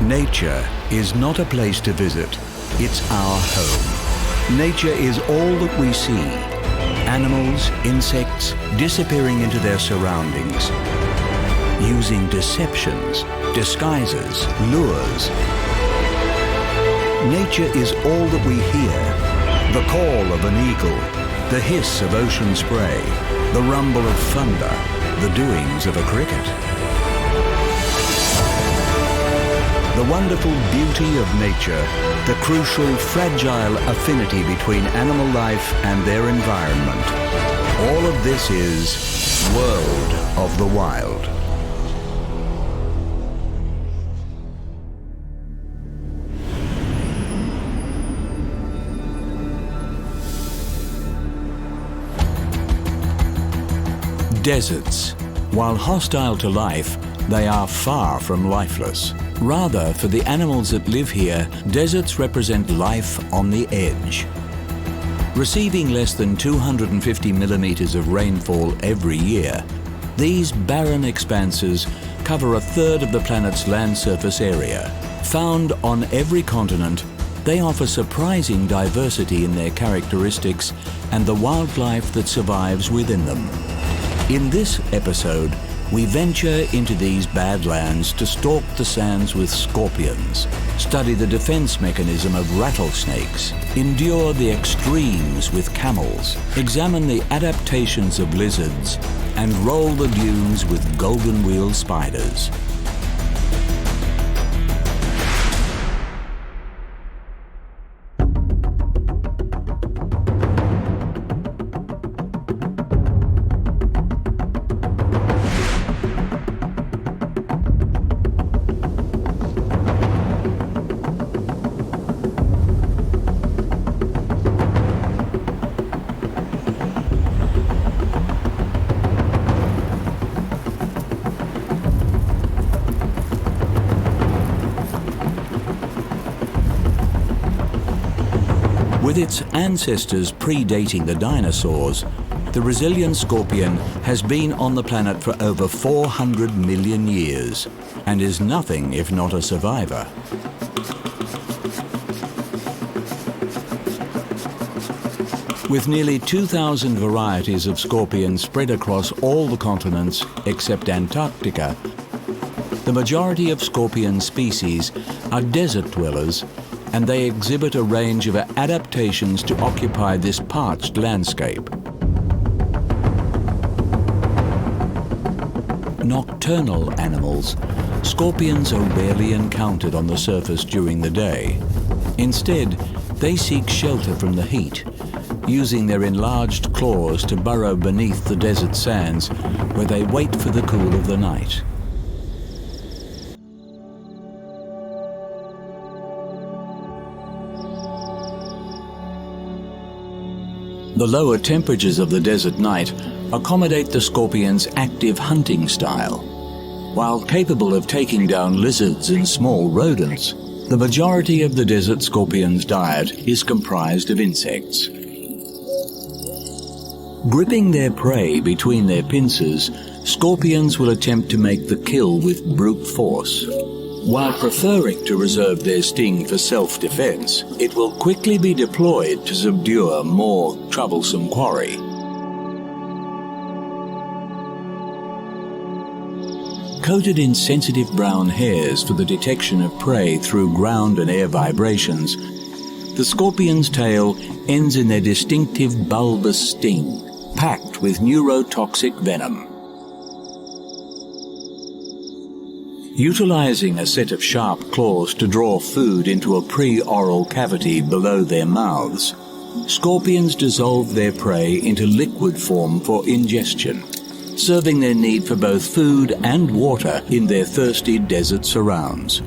Nature is not a place to visit, it's our home. Nature is all that we see. Animals, insects, disappearing into their surroundings, using deceptions, disguises, lures. Nature is all that we hear. The call of an eagle, the hiss of ocean spray, the rumble of thunder, the doings of a cricket. The wonderful beauty of nature, the crucial, fragile affinity between animal life and their environment. All of this is World of the Wild. Deserts. While hostile to life, they are far from lifeless. Rather, for the animals that live here, deserts represent life on the edge. Receiving less than 250 millimeters of rainfall every year, these barren expanses cover a third of the planet's land surface area. Found on every continent, they offer surprising diversity in their characteristics and the wildlife that survives within them. In this episode, we venture into these badlands to stalk the sands with scorpions, study the defense mechanism of rattlesnakes, endure the extremes with camels, examine the adaptations of lizards, and roll the dunes with golden wheel spiders. With its ancestors predating the dinosaurs, the resilient scorpion has been on the planet for over 400 million years and is nothing if not a survivor. With nearly 2,000 varieties of scorpions spread across all the continents except Antarctica, the majority of scorpion species are desert dwellers, and they exhibit a range of adaptations to occupy this parched landscape. Nocturnal animals, scorpions are rarely encountered on the surface during the day. Instead, they seek shelter from the heat, using their enlarged claws to burrow beneath the desert sands, where they wait for the cool of the night. The lower temperatures of the desert night accommodate the scorpion's active hunting style. While capable of taking down lizards and small rodents, the majority of the desert scorpion's diet is comprised of insects. Gripping their prey between their pincers, scorpions will attempt to make the kill with brute force. While preferring to reserve their sting for self-defense, it will quickly be deployed to subdue a more troublesome quarry. Coated in sensitive brown hairs for the detection of prey through ground and air vibrations, the scorpion's tail ends in their distinctive bulbous sting, packed with neurotoxic venom. Utilizing a set of sharp claws to draw food into a pre-oral cavity below their mouths, scorpions dissolve their prey into liquid form for ingestion, serving their need for both food and water in their thirsty desert surrounds.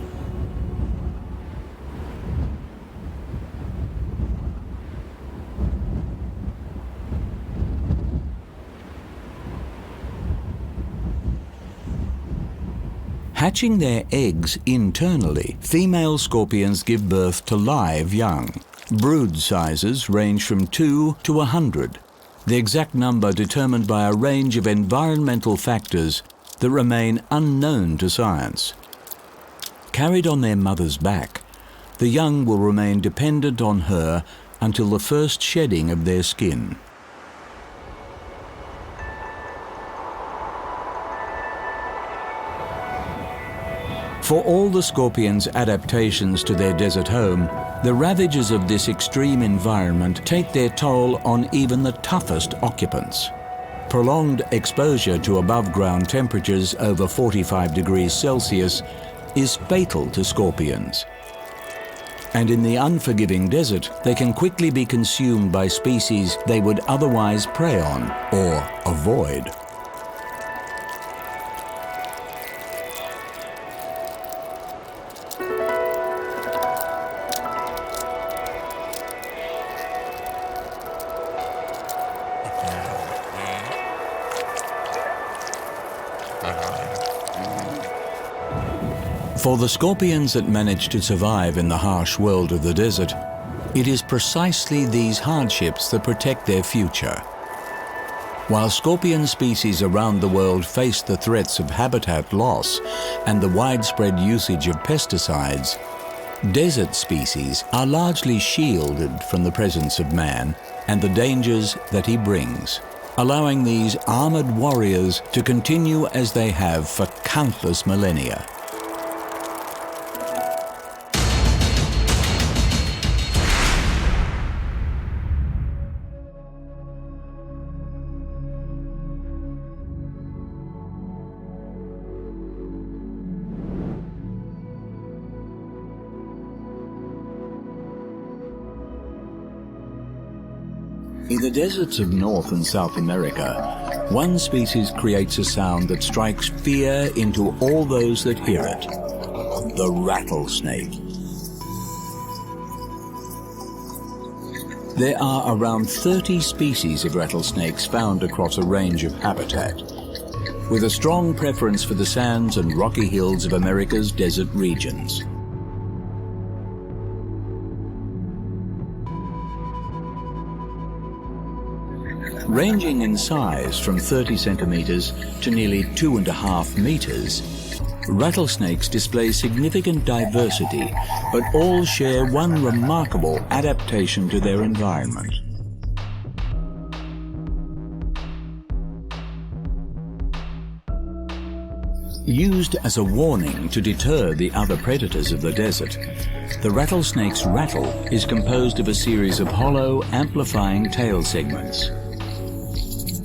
Hatching their eggs internally, female scorpions give birth to live young. Brood sizes range from 2 to 100, the exact number determined by a range of environmental factors that remain unknown to science. carried on their mother's back, the young will remain dependent on her until the first shedding of their skin. For all the scorpion's adaptations to their desert home, the ravages of this extreme environment take their toll on even the toughest occupants. Prolonged exposure to above-ground temperatures over 45 degrees Celsius is fatal to scorpions. And in the unforgiving desert, they can quickly be consumed by species they would otherwise prey on or avoid. For the scorpions that manage to survive in the harsh world of the desert, it is precisely these hardships that protect their future. While scorpion species around the world face the threats of habitat loss and the widespread usage of pesticides, desert species are largely shielded from the presence of man and the dangers that he brings, allowing these armored warriors to continue as they have for countless millennia. In the deserts of North and South America, one species creates a sound that strikes fear into all those that hear it: the rattlesnake. There are around 30 species of rattlesnakes found across a range of habitat, with a strong preference for the sands and rocky hills of America's desert regions. Ranging in size from 30 centimeters to nearly 2.5 meters, rattlesnakes display significant diversity, but all share one remarkable adaptation to their environment. Used as a warning to deter the other predators of the desert, the rattlesnake's rattle is composed of a series of hollow, amplifying tail segments.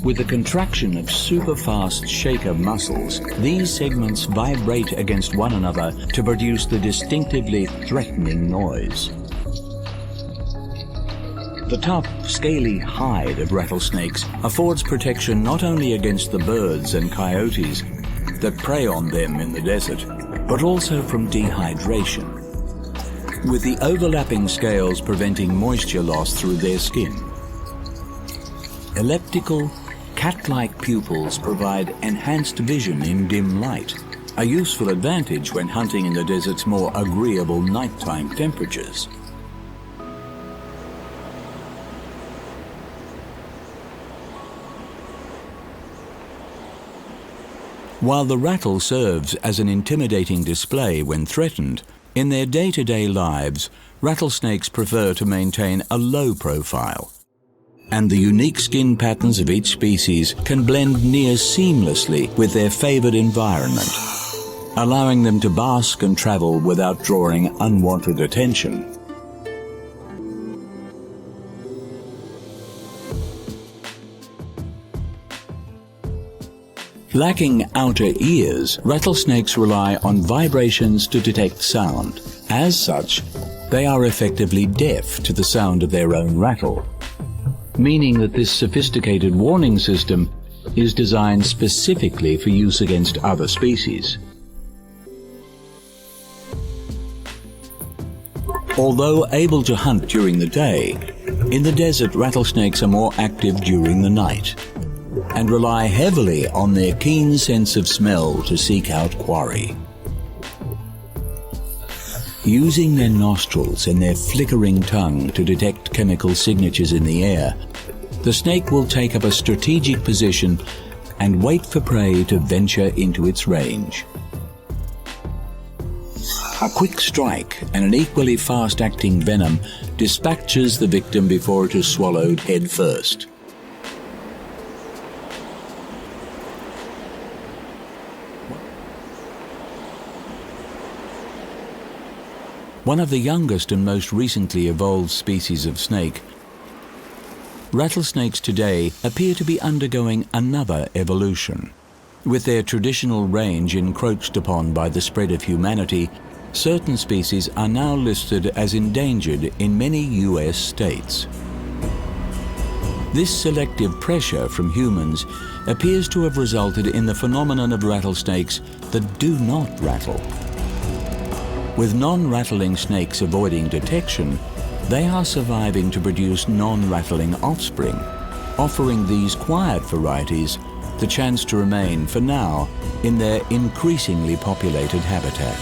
With the contraction of super-fast shaker muscles, these segments vibrate against one another to produce the distinctively threatening noise. The tough, scaly hide of rattlesnakes affords protection not only against the birds and coyotes that prey on them in the desert, but also from dehydration, with the overlapping scales preventing moisture loss through their skin. Elliptical, cat-like pupils provide enhanced vision in dim light, a useful advantage when hunting in the desert's more agreeable nighttime temperatures. While the rattle serves as an intimidating display when threatened, in their day-to-day lives, rattlesnakes prefer to maintain a low profile, and the unique skin patterns of each species can blend near seamlessly with their favored environment, allowing them to bask and travel without drawing unwanted attention. Lacking outer ears, rattlesnakes rely on vibrations to detect sound. As such, they are effectively deaf to the sound of their own rattle, meaning that this sophisticated warning system is designed specifically for use against other species. Although able to hunt during the day, in the desert rattlesnakes are more active during the night and rely heavily on their keen sense of smell to seek out quarry. Using their nostrils and their flickering tongue to detect chemical signatures in the air, the snake will take up a strategic position and wait for prey to venture into its range. A quick strike and an equally fast-acting venom dispatches the victim before it is swallowed head first. One of the youngest and most recently evolved species of snake, rattlesnakes today appear to be undergoing another evolution. With their traditional range encroached upon by the spread of humanity, certain species are now listed as endangered in many US states. This selective pressure from humans appears to have resulted in the phenomenon of rattlesnakes that do not rattle. With non-rattling snakes avoiding detection, they are surviving to produce non-rattling offspring, offering these quiet varieties the chance to remain, for now, in their increasingly populated habitat.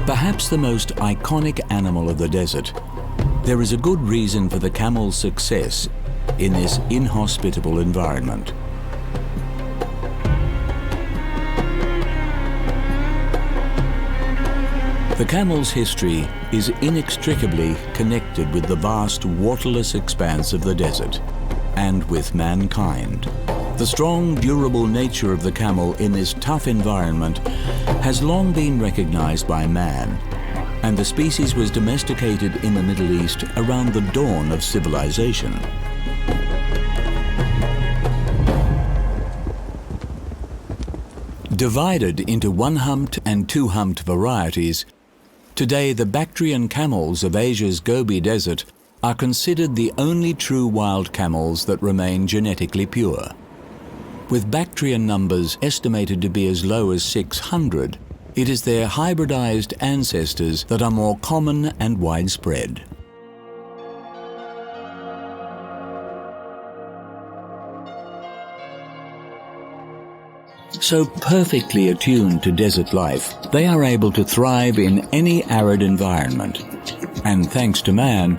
Perhaps the most iconic animal of the desert, there is a good reason for the camel's success in this inhospitable environment. The camel's history is inextricably connected with the vast waterless expanse of the desert and with mankind. The strong, durable nature of the camel in this tough environment has long been recognized by man, and the species was domesticated in the Middle East around the dawn of civilization. Divided into one-humped and two-humped varieties, today the Bactrian camels of Asia's Gobi Desert are considered the only true wild camels that remain genetically pure. With Bactrian numbers estimated to be as low as 600, it is their hybridized ancestors that are more common and widespread. So perfectly attuned to desert life, they are able to thrive in any arid environment, and thanks to man,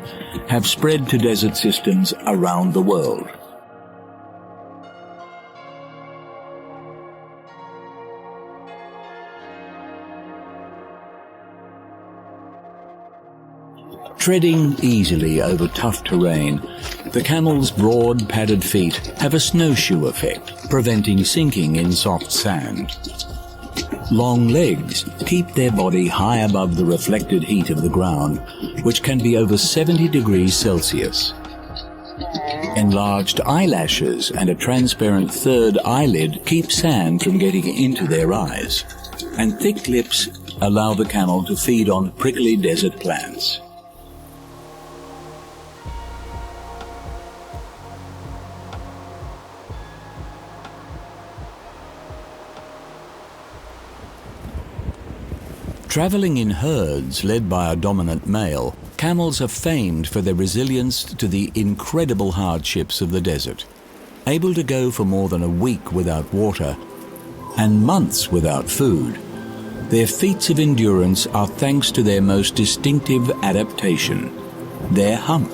have spread to desert systems around the world. Treading easily over tough terrain, the camel's broad, padded feet have a snowshoe effect, preventing sinking in soft sand. Long legs keep their body high above the reflected heat of the ground, which can be over 70 degrees Celsius. Enlarged eyelashes and a transparent third eyelid keep sand from getting into their eyes, and thick lips allow the camel to feed on prickly desert plants. Traveling in herds led by a dominant male, camels are famed for their resilience to the incredible hardships of the desert. Able to go for more than a week without water and months without food, their feats of endurance are thanks to their most distinctive adaptation, their hump.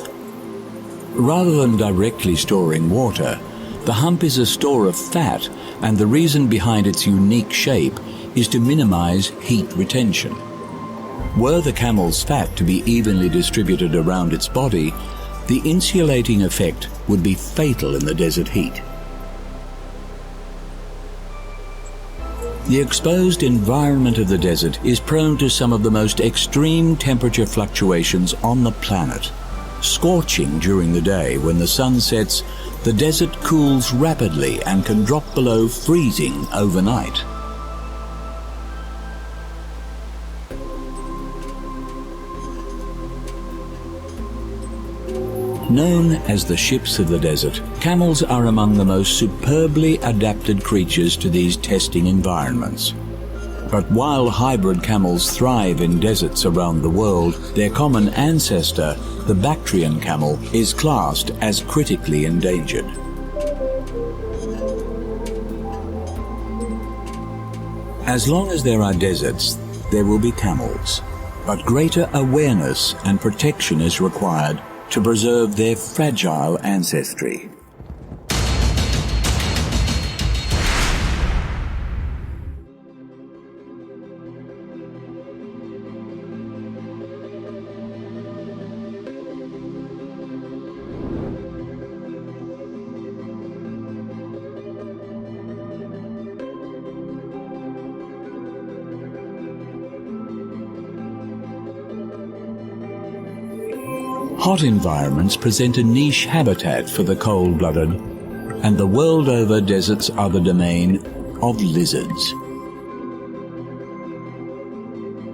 Rather than directly storing water, the hump is a store of fat, and the reason behind its unique shape is to minimize heat retention. Were the camel's fat to be evenly distributed around its body, the insulating effect would be fatal in the desert heat. The exposed environment of the desert is prone to some of the most extreme temperature fluctuations on the planet. Scorching during the day, when the sun sets, the desert cools rapidly and can drop below freezing overnight. Known as the ships of the desert, camels are among the most superbly adapted creatures to these testing environments. But while hybrid camels thrive in deserts around the world, their common ancestor, the Bactrian camel, is classed as critically endangered. As long as there are deserts, there will be camels, but greater awareness and protection is required to preserve their fragile ancestry. Hot environments present a niche habitat for the cold-blooded, and the world over deserts are the domain of lizards.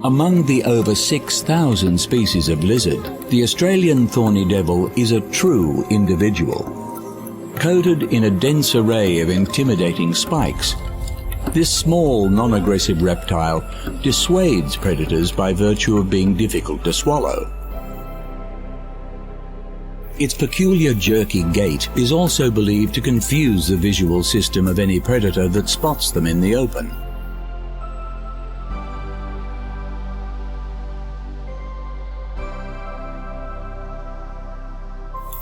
Among the over 6,000 species of lizard, the Australian thorny devil is a true individual. Coated in a dense array of intimidating spikes, this small, non-aggressive reptile dissuades predators by virtue of being difficult to swallow. Its peculiar jerky gait is also believed to confuse the visual system of any predator that spots them in the open.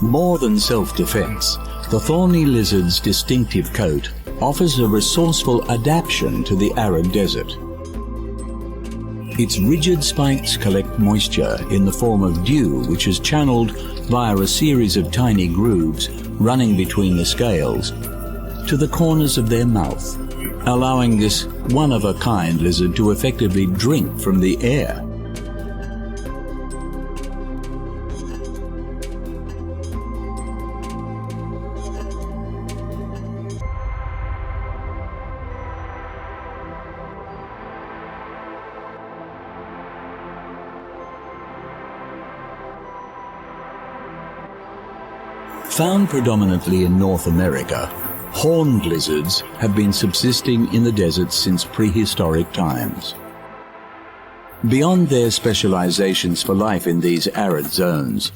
More than self-defense, the thorny lizard's distinctive coat offers a resourceful adaptation to the arid desert. Its rigid spikes collect moisture in the form of dew, which is channeled via a series of tiny grooves running between the scales to the corners of their mouth, allowing this one-of-a-kind lizard to effectively drink from the air. Found predominantly in North America, horned lizards have been subsisting in the deserts since prehistoric times. Beyond their specializations for life in these arid zones,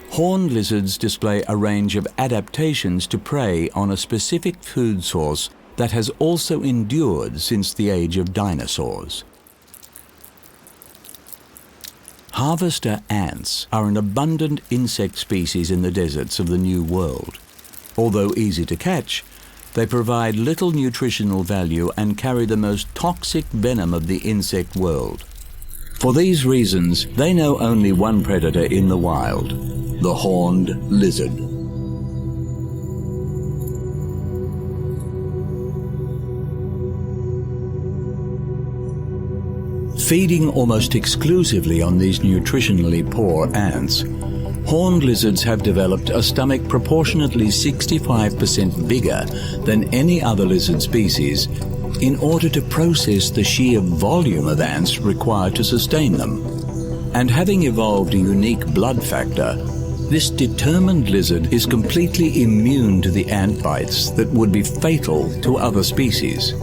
horned lizards display a range of adaptations to prey on a specific food source that has also endured since the age of dinosaurs. Harvester ants are an abundant insect species in the deserts of the New World. Although easy to catch, they provide little nutritional value and carry the most toxic venom of the insect world. For these reasons, they know only one predator in the wild, the horned lizard. Feeding almost exclusively on these nutritionally poor ants, horned lizards have developed a stomach proportionately 65% bigger than any other lizard species in order to process the sheer volume of ants required to sustain them. And having evolved a unique blood factor, this determined lizard is completely immune to the ant bites that would be fatal to other species.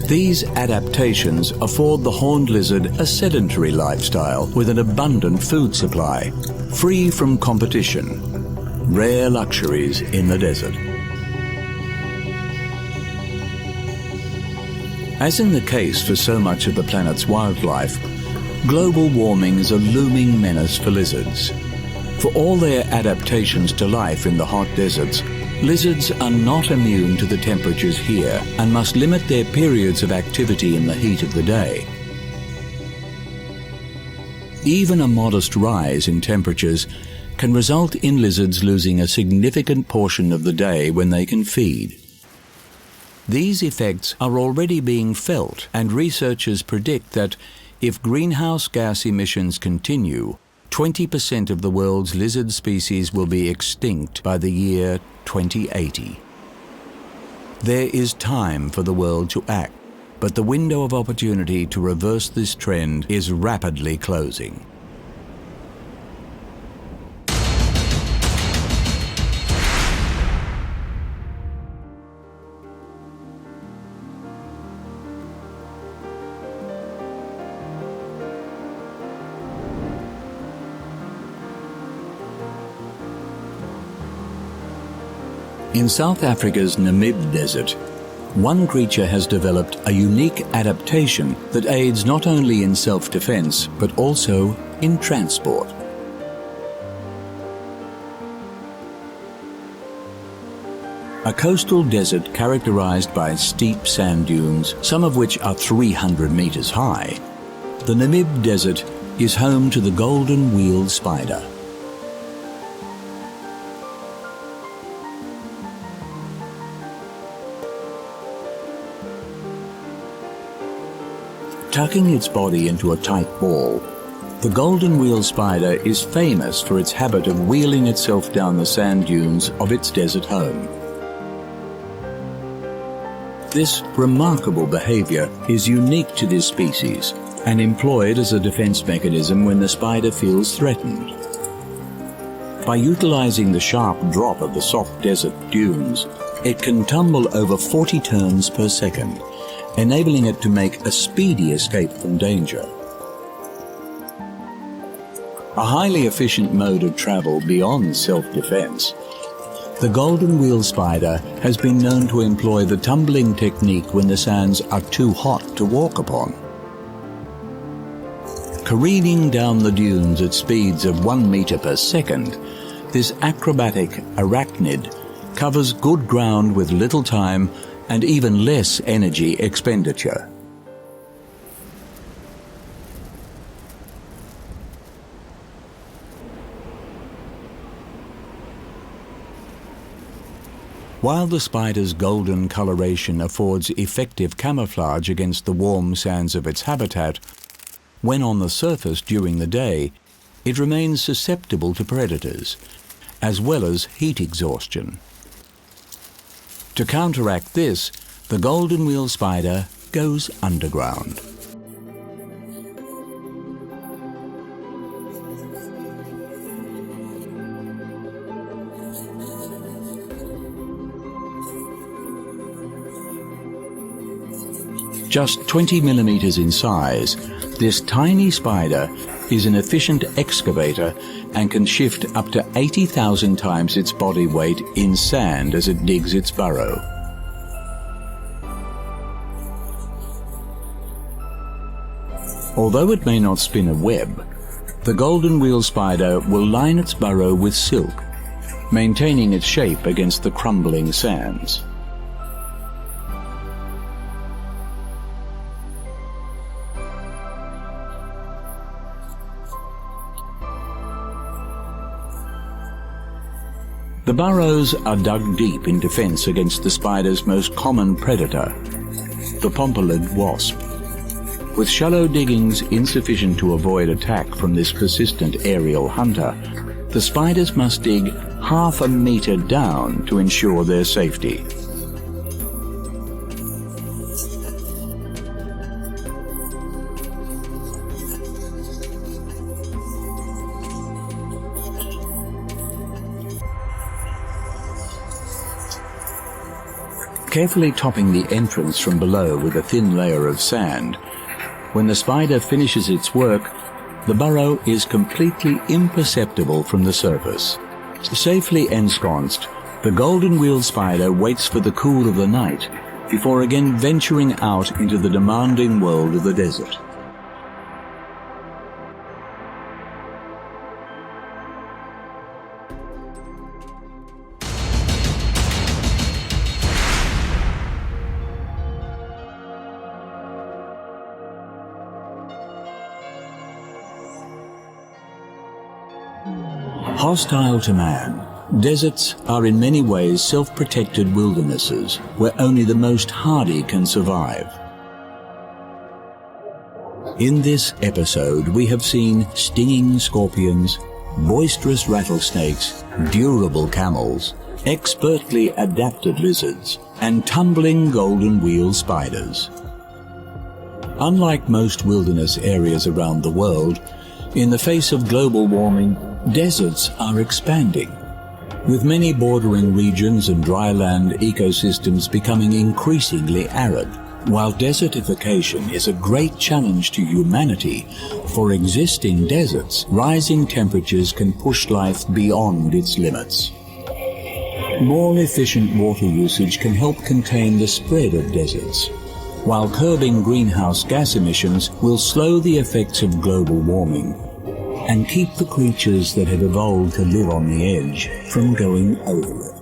These adaptations afford the horned lizard a sedentary lifestyle with an abundant food supply, free from competition. Rare luxuries in the desert. As in the case for so much of the planet's wildlife, global warming is a looming menace for lizards. For all their adaptations to life in the hot deserts, lizards are not immune to the temperatures here and must limit their periods of activity in the heat of the day. Even a modest rise in temperatures can result in lizards losing a significant portion of the day when they can feed. These effects are already being felt, and researchers predict that if greenhouse gas emissions continue, 20% of the world's lizard species will be extinct by the year 2080. There is time for the world to act, but the window of opportunity to reverse this trend is rapidly closing. In South Africa's Namib Desert, one creature has developed a unique adaptation that aids not only in self-defense, but also in transport. A coastal desert characterized by steep sand dunes, some of which are 300 meters high, the Namib Desert is home to the golden-wheeled spider. Tucking its body into a tight ball, the golden-wheeled spider is famous for its habit of wheeling itself down the sand dunes of its desert home. This remarkable behavior is unique to this species and employed as a defense mechanism when the spider feels threatened. By utilizing the sharp drop of the soft desert dunes, it can tumble over 40 turns per second, enabling it to make a speedy escape from danger. A highly efficient mode of travel beyond self-defense, the golden-wheeled spider has been known to employ the tumbling technique when the sands are too hot to walk upon. Careening down the dunes at speeds of 1 meter per second, this acrobatic arachnid covers good ground with little time and even less energy expenditure. While the spider's golden coloration affords effective camouflage against the warm sands of its habitat, when on the surface during the day, it remains susceptible to predators, as well as heat exhaustion. To counteract this, the golden-wheeled spider goes underground. Just 20 millimeters in size, this tiny spider is an efficient excavator and can shift up to 80,000 times its body weight in sand as it digs its burrow. Although it may not spin a web, the golden-wheeled spider will line its burrow with silk, maintaining its shape against the crumbling sands. The burrows are dug deep in defense against the spider's most common predator, the pompilid wasp. With shallow diggings insufficient to avoid attack from this persistent aerial hunter, the spiders must dig half a meter down to ensure their safety. Carefully topping the entrance from below with a thin layer of sand, when the spider finishes its work, the burrow is completely imperceptible from the surface. Safely ensconced, the golden-wheeled spider waits for the cool of the night before again venturing out into the demanding world of the desert. Hostile to man, deserts are in many ways self-protected wildernesses where only the most hardy can survive. In this episode, we have seen stinging scorpions, boisterous rattlesnakes, durable camels, expertly adapted lizards, and tumbling golden-wheeled spiders. Unlike most wilderness areas around the world, in the face of global warming, deserts are expanding, with many bordering regions and dryland ecosystems becoming increasingly arid. While desertification is a great challenge to humanity, for existing deserts, rising temperatures can push life beyond its limits. More efficient water usage can help contain the spread of deserts, while curbing greenhouse gas emissions will slow the effects of global warming and keep the creatures that have evolved to live on the edge from going over it.